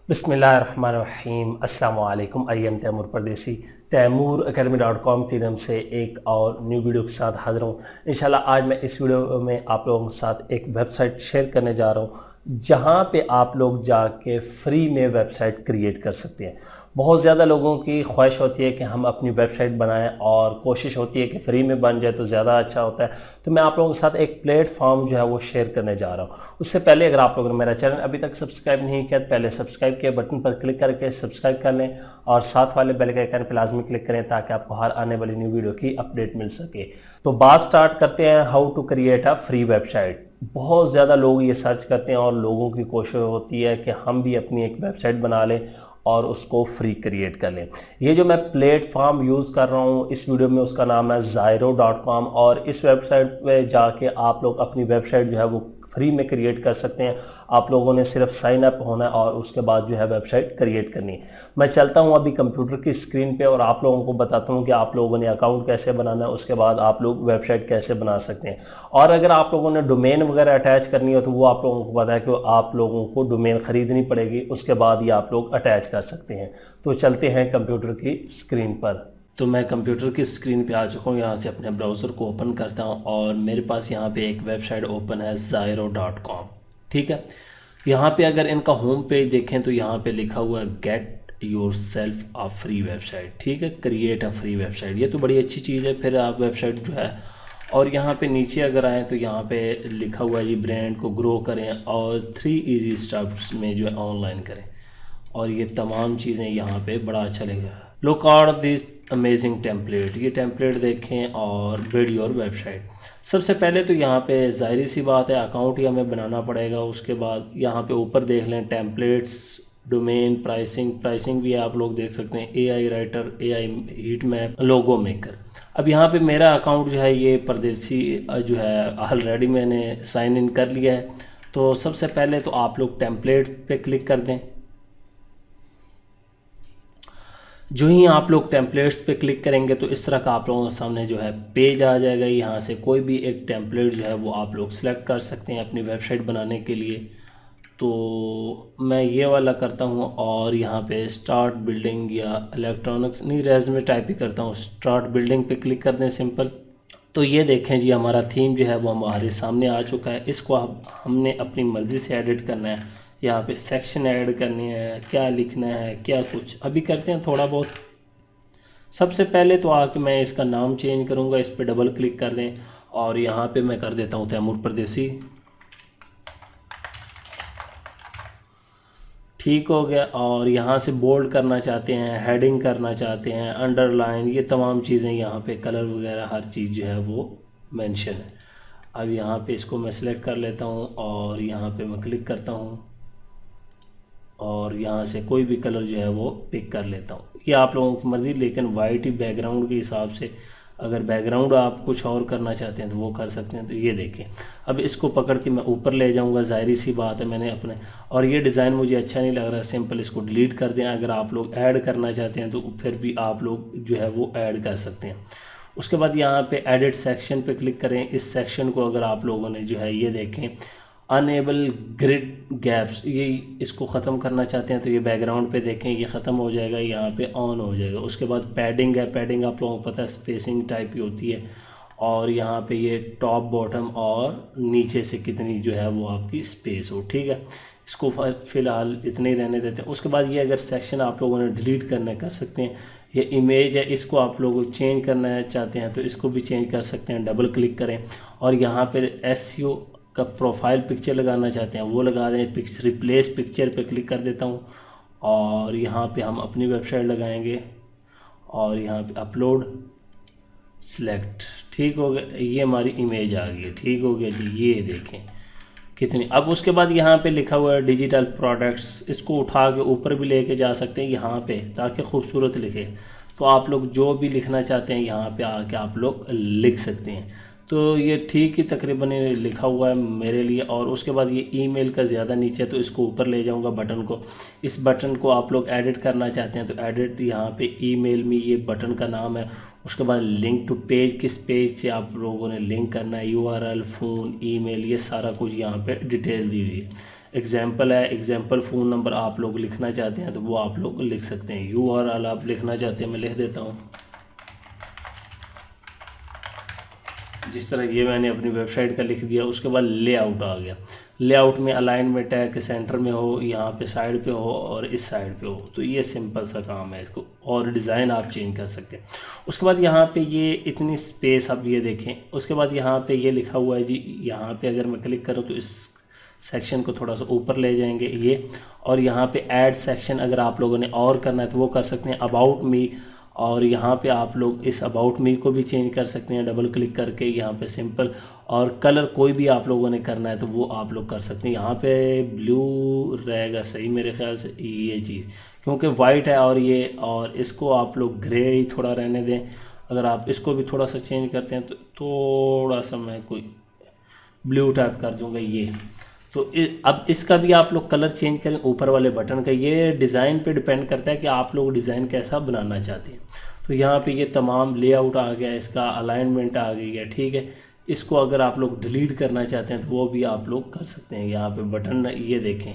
बिस्मिल्लाहिर्रहमानिर्रहीम अस्सलाम वालेकुम। आई एम तैमूर परदेसी तैमूर academy.com की तरफ से एक और न्यू वीडियो के साथ हाजिर हूँ। इंशाल्लाह आज मैं इस वीडियो में आप लोगों के साथ एक वेबसाइट शेयर करने जा रहा हूँ जहाँ पे आप लोग जाके फ्री में वेबसाइट क्रिएट कर सकते हैं। बहुत ज़्यादा लोगों की ख्वाहिश होती है कि हम अपनी वेबसाइट बनाएं और कोशिश होती है कि फ्री में बन जाए तो ज़्यादा अच्छा होता है। तो मैं आप लोगों के साथ एक प्लेटफॉर्म जो है वो शेयर करने जा रहा हूँ। उससे पहले अगर आप लोगों ने मेरा चैनल अभी तक सब्सक्राइब नहीं किया तो पहले सब्सक्राइब के बटन पर क्लिक करके सब्सक्राइब कर लें और साथ वाले बेल के आइकन पर लाजमी क्लिक करें ताकि आपको हर आने वाली न्यू वीडियो की अपडेट मिल सके। तो बात स्टार्ट करते हैं how to create a free website. बहुत ज़्यादा लोग ये सर्च करते हैं और लोगों की कोशिश होती है कि हम भी अपनी एक वेबसाइट बना लें और उसको फ्री क्रिएट कर लें। ये जो मैं प्लेटफॉर्म यूज़ कर रहा हूँ इस वीडियो में उसका नाम है Zairo.com और इस वेबसाइट पे जाके आप लोग अपनी वेबसाइट जो है वो फ्री में क्रिएट कर सकते हैं। आप लोगों ने सिर्फ साइन अप होना है और उसके बाद जो है वेबसाइट क्रिएट करनी है। मैं चलता हूँ अभी कंप्यूटर की स्क्रीन पे और आप लोगों को बताता हूँ कि आप लोगों ने अकाउंट कैसे बनाना है, उसके बाद आप लोग वेबसाइट कैसे बना सकते हैं। और अगर आप लोगों ने डोमेन वगैरह अटैच करनी हो तो वो आप लोगों को पता है कि आप लोगों को डोमेन ख़रीदनी पड़ेगी, उसके बाद ये आप लोग अटैच कर सकते हैं। तो चलते हैं कंप्यूटर की स्क्रीन पर। तो मैं कंप्यूटर की स्क्रीन पे आ चुका हूँ। यहाँ से अपने ब्राउज़र को ओपन करता हूँ और मेरे पास यहाँ पे एक वेबसाइट ओपन है Zairo.com। ठीक है, यहाँ पे अगर इनका होम पेज देखें तो यहाँ पे लिखा हुआ है get your self a free website. ठीक है, क्रिएट अ फ्री वेबसाइट, ये तो बड़ी अच्छी चीज़ है। फिर आप वेबसाइट जो है और यहाँ पे नीचे अगर आएँ तो यहाँ पे लिखा हुआ है ये ब्रांड को ग्रो करें और 3 इजी स्टेप्स में जो है ऑनलाइन करें, और ये तमाम चीज़ें यहाँ पे बड़ा अच्छा लगेगा। Look out this amazing template, ये टेम्पलेट देखें और बिल्ड योर वेबसाइट। सबसे पहले तो यहाँ पे ज़ाहिर सी बात है अकाउंट ही हमें बनाना पड़ेगा। उसके बाद यहाँ पे ऊपर देख लें टेम्पलेट्स, डोमेन, प्राइसिंग भी आप लोग देख सकते हैं, AI writer, AI heat map, logo maker. अब यहाँ पे मेरा अकाउंट जो है ये परदेसी जो है ऑलरेडी मैंने साइन इन कर लिया है। तो सबसे पहले तो आप लोग टेम्पलेट पे क्लिक कर दें। जो ही आप लोग टेम्पलेट्स पे क्लिक करेंगे तो इस तरह का आप लोगों के सामने जो है पेज आ जाएगा। यहाँ से कोई भी एक टेम्पलेट जो है वो आप लोग सेलेक्ट कर सकते हैं अपनी वेबसाइट बनाने के लिए। तो मैं ये वाला करता हूँ और यहाँ पे स्टार्ट बिल्डिंग या इलेक्ट्रॉनिक्स नहीं, रेज़्यूमे टाइप ही करता हूँ। स्टार्ट बिल्डिंग पे क्लिक कर दें सिंपल। तो ये देखें जी हमारा थीम जो है वो हमारे सामने आ चुका है। इसको हमने अपनी मर्ज़ी से एडिट करना है। यहाँ पे सेक्शन ऐड करनी है, क्या लिखना है, क्या कुछ अभी करते हैं थोड़ा बहुत। सबसे पहले तो आके मैं इसका नाम चेंज करूँगा, इस पर डबल क्लिक कर दें और यहाँ पे मैं कर देता हूँ तैमूर परदेसी। ठीक हो गया। और यहाँ से बोल्ड करना चाहते हैं, हेडिंग करना चाहते हैं, अंडरलाइन, ये तमाम चीज़ें यहाँ पे कलर वगैरह हर चीज़ जो है वो मेंशन है। अब यहाँ पे इसको मैं सिलेक्ट कर लेता हूँ और यहाँ पे मैं क्लिक करता हूँ और यहाँ से कोई भी कलर जो है वो पिक कर लेता हूँ। ये आप लोगों की मर्ज़ी, लेकिन वाइट ही बैकग्राउंड के हिसाब से, अगर बैकग्राउंड आप कुछ और करना चाहते हैं तो वो कर सकते हैं। तो ये देखें, अब इसको पकड़ के मैं ऊपर ले जाऊंगा, ज़ाहिर सी बात है मैंने अपने, और ये डिज़ाइन मुझे अच्छा नहीं लग रहा, सिंपल इसको डिलीट कर दें। अगर आप लोग ऐड करना चाहते हैं तो फिर भी आप लोग जो है वो ऐड कर सकते हैं। उसके बाद यहाँ पे एडिट सेक्शन पे क्लिक करें। इस सेक्शन को अगर आप लोगों ने जो है ये देखें अनेबल ग्रिड गैप्स, ये इसको ख़त्म करना चाहते हैं तो ये बैकग्राउंड पे देखें ये ख़त्म हो जाएगा, यहाँ पे ऑन हो जाएगा। उसके बाद पैडिंग है, पैडिंग आप लोगों को पता है स्पेसिंग टाइप की होती है, और यहाँ पे ये टॉप बॉटम और नीचे से कितनी जो है वो आपकी स्पेस हो। ठीक है, इसको फ़िलहाल इतने ही रहने देते हैं। उसके बाद ये अगर सेक्शन आप लोगों ने डिलीट करना कर सकते हैं। ये इमेज है, इसको आप लोग चेंज करना चाहते हैं तो इसको भी चेंज कर सकते हैं, डबल क्लिक करें और यहाँ पर SEO का प्रोफाइल पिक्चर लगाना चाहते हैं वो लगा दें। रिप्लेस पिक्चर पे क्लिक कर देता हूँ और यहाँ पे हम अपनी वेबसाइट लगाएंगे और यहाँ पे अपलोड सेलेक्ट। ठीक हो गया, ये हमारी इमेज आ गई। ठीक हो गया जी, ये देखें कितनी। अब उसके बाद यहाँ पे लिखा हुआ है डिजिटल प्रोडक्ट्स, इसको उठा के ऊपर भी लेके जा सकते हैं यहाँ पे ताकि खूबसूरत लिखे। तो आप लोग जो भी लिखना चाहते हैं यहाँ पे आके आप लोग लिख सकते हैं। तो ये ठीक ही तकरीबन लिखा हुआ है मेरे लिए। और उसके बाद ये ईमेल का ज़्यादा नीचे, तो इसको ऊपर ले जाऊंगा बटन को। इस बटन को आप लोग एडिट करना चाहते हैं तो एडिट, यहाँ पे ईमेल में ये बटन का नाम है। उसके बाद लिंक टू पेज, किस पेज से आप लोगों ने लिंक करना है, URL, फ़ोन, ईमेल, ये सारा कुछ यहाँ पे डिटेल दी हुई है। एग्जाम्पल है, एग्जाम्पल फ़ोन नंबर आप लोग लिखना चाहते हैं तो वो आप लोग लिख सकते हैं। URL आप लिखना चाहते हैं, मैं लिख देता हूँ। जिस तरह ये मैंने अपनी वेबसाइट का लिख दिया। उसके बाद लेआउट आ गया। लेआउट में अलाइनमेंट है कि सेंटर में हो, यहाँ पे साइड पे हो और इस साइड पे हो। तो ये सिंपल सा काम है इसको, और डिज़ाइन आप चेंज कर सकते हैं। उसके बाद यहाँ पे ये इतनी स्पेस आप ये देखें। उसके बाद यहाँ पे ये लिखा हुआ है जी, यहाँ पे अगर मैं क्लिक करूँ तो इस सेक्शन को थोड़ा सा ऊपर ले जाएंगे ये, और यहाँ पे ऐड सेक्शन अगर आप लोगों ने और करना है तो वो कर सकते हैं। अबाउट मी, और यहाँ पे आप लोग इस अबाउट मी को भी चेंज कर सकते हैं डबल क्लिक करके यहाँ पे सिंपल। और कलर कोई भी आप लोगों ने करना है तो वो आप लोग कर सकते हैं। यहाँ पे ब्लू रहेगा सही मेरे ख्याल से ये चीज़, क्योंकि वाइट है और ये, और इसको आप लोग ग्रे ही थोड़ा रहने दें। अगर आप इसको भी थोड़ा सा चेंज करते हैं तो थोड़ा सा मैं कोई ब्लू टाइप कर दूँगा ये। तो अब इसका भी आप लोग कलर चेंज करें ऊपर वाले बटन का। ये डिज़ाइन पे डिपेंड करता है कि आप लोग डिज़ाइन कैसा बनाना चाहते हैं। तो यहाँ पे ये तमाम लेआउट आ गया, इसका अलाइनमेंट आ गई है, ठीक है। इसको अगर आप लोग डिलीट करना चाहते हैं तो वो भी आप लोग कर सकते हैं। यहाँ पे बटन ये देखें,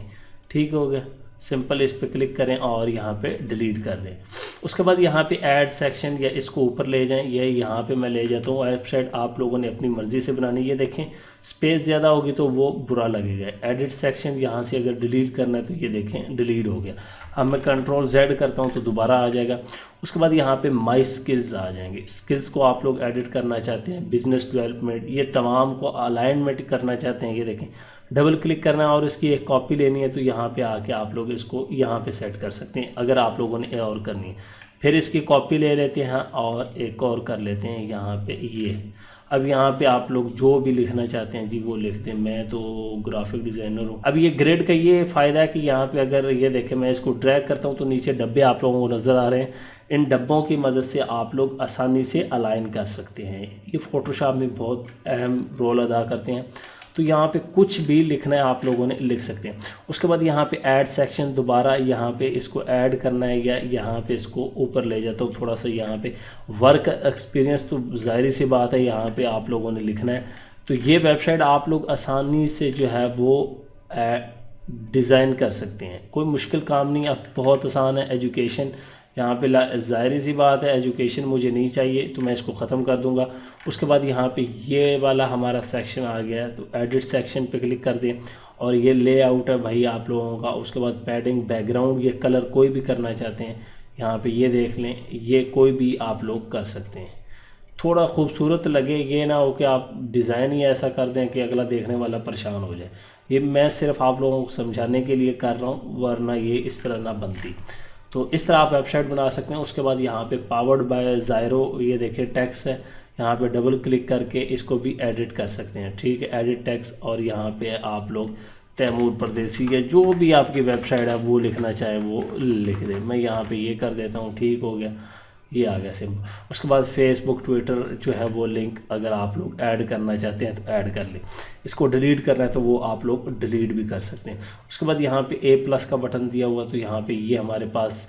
ठीक हो गया। सिंपल इस पर क्लिक करें और यहाँ पे डिलीट कर दें। उसके बाद यहाँ पे ऐड सेक्शन, या इसको ऊपर ले जाएं, ये यहाँ पे मैं ले जाता हूँ। वेबसाइट आप लोगों ने अपनी मर्ज़ी से बनानी। ये देखें स्पेस ज़्यादा होगी तो वो बुरा लगेगा। एडिट सेक्शन यहाँ से अगर डिलीट करना है तो ये देखें डिलीट हो गया। अब मैं Ctrl+Z करता हूँ तो दोबारा आ जाएगा। उसके बाद यहाँ पे माई स्किल्स आ जाएंगे। स्किल्स को आप लोग एडिट करना चाहते हैं, बिजनेस डेवलपमेंट, ये तमाम को अलाइनमेंट करना चाहते हैं। ये देखें डबल क्लिक करना है और इसकी एक कॉपी लेनी है तो यहाँ पे आके आप लोग इसको यहाँ पे सेट कर सकते हैं अगर आप लोगों ने और करनी है। फिर इसकी कॉपी ले लेते हैं और एक और कर लेते हैं यहाँ पे ये। अब यहाँ पे आप लोग जो भी लिखना चाहते हैं जी वो लिखते हैं। मैं तो ग्राफिक डिज़ाइनर हूँ। अब ये ग्रिड का ये फ़ायदा है कि यहाँ पे अगर ये देखें मैं इसको ड्रैग करता हूँ तो नीचे डब्बे आप लोगों को नज़र आ रहे हैं। इन डब्बों की मदद से आप लोग आसानी से अलाइन कर सकते हैं। ये फ़ोटोशॉप में बहुत अहम रोल अदा करते हैं। तो यहाँ पे कुछ भी लिखना है आप लोगों ने लिख सकते हैं। उसके बाद यहाँ पे ऐड सेक्शन, दोबारा यहाँ पे इसको ऐड करना है या यहाँ पे इसको ऊपर ले जाता हूँ थोड़ा सा। यहाँ पे वर्क एक्सपीरियंस, तो जाहिर सी बात है यहाँ पे आप लोगों ने लिखना है। तो ये वेबसाइट आप लोग आसानी से जो है वो डिज़ाइन कर सकते हैं, कोई मुश्किल काम नहीं, अब बहुत आसान है। एजुकेशन यहाँ पे ज़ाहिर सी बात है एजुकेशन मुझे नहीं चाहिए तो मैं इसको ख़त्म कर दूंगा। उसके बाद यहाँ पे ये वाला हमारा सेक्शन आ गया तो एडिट सेक्शन पे क्लिक कर दें और ये लेआउट है भाई आप लोगों का। उसके बाद पैडिंग, बैकग्राउंड, ये कलर कोई भी करना चाहते हैं यहाँ पे ये देख लें, ये कोई भी आप लोग कर सकते हैं। थोड़ा खूबसूरत लगे, ये ना हो कि आप डिज़ाइन ही ऐसा कर दें कि अगला देखने वाला परेशान हो जाए। ये मैं सिर्फ आप लोगों को समझाने के लिए कर रहा हूँ, वरना ये इस तरह ना बनती। तो इस तरह आप वेबसाइट बना सकते हैं। उसके बाद यहाँ पे पावर्ड बाय ज़ायरो, ये देखिए टेक्स्ट है, यहाँ पे डबल क्लिक करके इसको भी एडिट कर सकते हैं, ठीक है। एडिट टेक्स्ट, और यहाँ पे आप लोग तैमूर परदेसी या जो भी आपकी वेबसाइट है वो लिखना चाहे वो लिख दें। मैं यहाँ पे ये कर देता हूँ, ठीक हो गया, ये आ गया सिंपल। उसके बाद फेसबुक, ट्विटर जो है वो लिंक अगर आप लोग ऐड करना चाहते हैं तो ऐड कर लें। इसको डिलीट करना है तो वो आप लोग डिलीट भी कर सकते हैं। उसके बाद यहाँ पे A+ का बटन दिया हुआ, तो यहाँ पे ये हमारे पास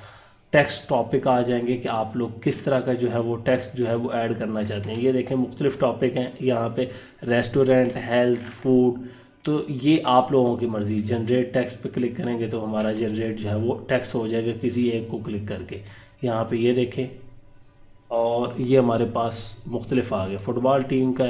टेक्स्ट टॉपिक आ जाएंगे कि आप लोग किस तरह का जो है वो टेक्स्ट जो है वो ऐड करना चाहते हैं। ये देखें मुख्तलिफ टॉपिक हैं यहाँ पे, रेस्टोरेंट, हेल्थ, फूड, तो ये आप लोगों की मर्ज़ी। जनरेट टेक्स्ट पे क्लिक करेंगे तो हमारा जनरेट जो है वो टेक्स्ट हो जाएगा किसी एक को क्लिक करके। यहाँ पे ये देखें, और ये हमारे पास मुख्तलिफ आ गए, फुटबॉल टीम का,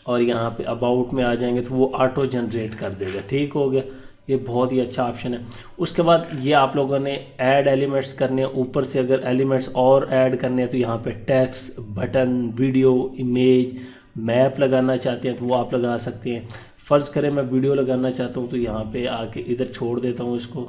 और यहाँ पे अबाउट में आ जाएंगे तो वो ऑटो जनरेट कर देगा, ठीक हो गया। ये बहुत ही अच्छा ऑप्शन है। उसके बाद ये आप लोगों ने ऐड एलिमेंट्स करने हैं, ऊपर से अगर एलिमेंट्स और ऐड करने हैं तो यहाँ पे text, button, video, image, map लगाना चाहते हैं तो वो आप लगा सकते हैं। फ़र्ज़ करें मैं वीडियो लगाना चाहता हूँ तो यहाँ पे आके इधर छोड़ देता हूँ इसको,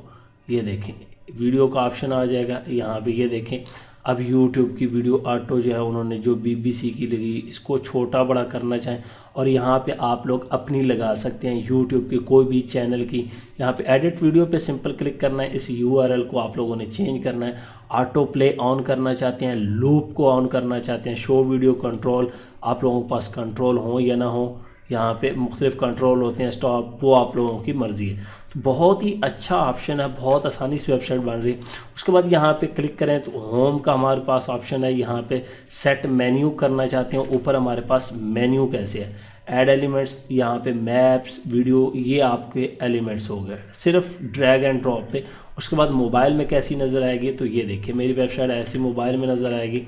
ये देखें वीडियो का ऑप्शन आ जाएगा। यहाँ पे ये देखें अब यूट्यूब की वीडियो ऑटो जो है उन्होंने जो BBC की लगी, इसको छोटा बड़ा करना चाहें और यहाँ पे आप लोग अपनी लगा सकते हैं यूट्यूब की कोई भी चैनल की। यहाँ पे एडिट वीडियो पे सिंपल क्लिक करना है, इस URL को आप लोगों ने चेंज करना है। ऑटो प्ले ऑन करना चाहते हैं, लूप को ऑन करना चाहते हैं, शो वीडियो कंट्रोल, आप लोगों के पास कंट्रोल हो या ना हो, यहाँ पे मुख्तलिफ कंट्रोल होते हैं, स्टॉप, वो आप लोगों की मर्ज़ी है। तो बहुत ही अच्छा ऑप्शन है, बहुत आसानी से वेबसाइट बन रही है। उसके बाद यहाँ पे क्लिक करें तो होम का हमारे पास ऑप्शन है। यहाँ पे सेट मेन्यू करना चाहते हैं, ऊपर हमारे पास मेन्यू कैसे है, ऐड एलिमेंट्स, यहाँ पे मैप्स, वीडियो, ये आपके एलिमेंट्स हो गए सिर्फ ड्रैग एंड ड्रॉप पे। उसके बाद मोबाइल में कैसी नज़र आएगी, तो ये देखिए मेरी वेबसाइट ऐसी मोबाइल में नज़र आएगी।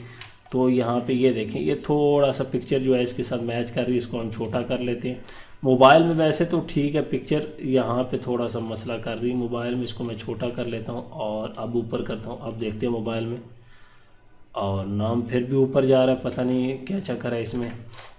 तो यहाँ पे ये देखें, ये थोड़ा सा पिक्चर जो है इसके साथ मैच कर रही है, इसको हम छोटा कर लेते हैं। मोबाइल में वैसे तो ठीक है, पिक्चर यहाँ पे थोड़ा सा मसला कर रही है मोबाइल में, इसको मैं छोटा कर लेता हूँ और अब ऊपर करता हूँ। अब देखते हैं मोबाइल में, और नाम फिर भी ऊपर जा रहा है, पता नहीं क्या चक्कर है इसमें।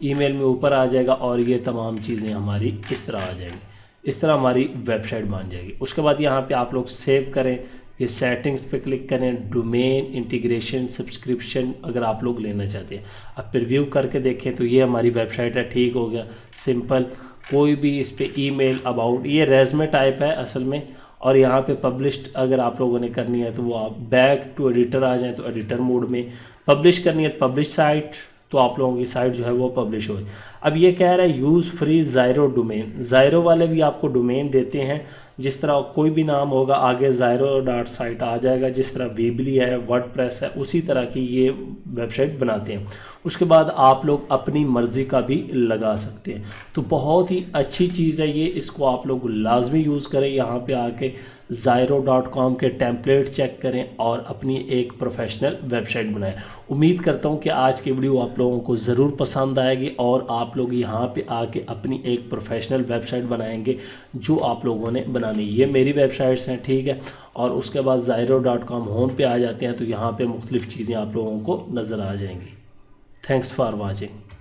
ईमेल में ऊपर आ जाएगा और ये तमाम चीज़ें हमारी इस तरह आ जाएंगी। इस तरह हमारी वेबसाइट बन जाएगी। उसके बाद यहाँ पे आप लोग सेव करें, ये सेटिंग्स पे क्लिक करें, डोमेन, इंटीग्रेशन, सब्सक्रिप्शन अगर आप लोग लेना चाहते हैं। अब प्रीव्यू करके देखें तो ये हमारी वेबसाइट है, ठीक हो गया, सिंपल। कोई भी इस पर ईमेल, अबाउट, ये रेज़्यूमे टाइप है असल में। और यहाँ पे पब्लिश्ड अगर आप लोगों ने करनी है तो वो आप बैक टू एडिटर आ जाएँ, तो एडिटर मोड में पब्लिश करनी है तो पब्लिश साइट, तो आप लोगों की साइट जो है वो पब्लिश हो। अब ये कह रहा है यूज़ फ्री ज़ायरो डोमेन। ज़ायरो वाले भी आपको डोमेन देते हैं, जिस तरह कोई भी नाम होगा आगे ज़ायरो.साइट आ जाएगा। जिस तरह वीबली है, वर्डप्रेस है, उसी तरह की ये वेबसाइट बनाते हैं। उसके बाद आप लोग अपनी मर्ज़ी का भी लगा सकते हैं। तो बहुत ही अच्छी चीज़ है ये, इसको आप लोग लाजमी यूज़ करें। यहाँ पे आके ज़ायरो.com के टेम्पलेट चेक करें और अपनी एक प्रोफेशनल वेबसाइट बनाएं। उम्मीद करता हूँ कि आज की वीडियो आप लोगों को ज़रूर पसंद आएगी और आप लोग यहाँ पे आके अपनी एक प्रोफेशनल वेबसाइट बनाएंगे जो आप लोगों ने बनानी। ये मेरी वेबसाइट्स हैं, ठीक है। और उसके बाद ज़ायरो.com होम पे आ जाते हैं तो यहाँ पे मुख्तलिफ़ चीज़ें आप लोगों को नज़र आ जाएंगी। Thanks for watching.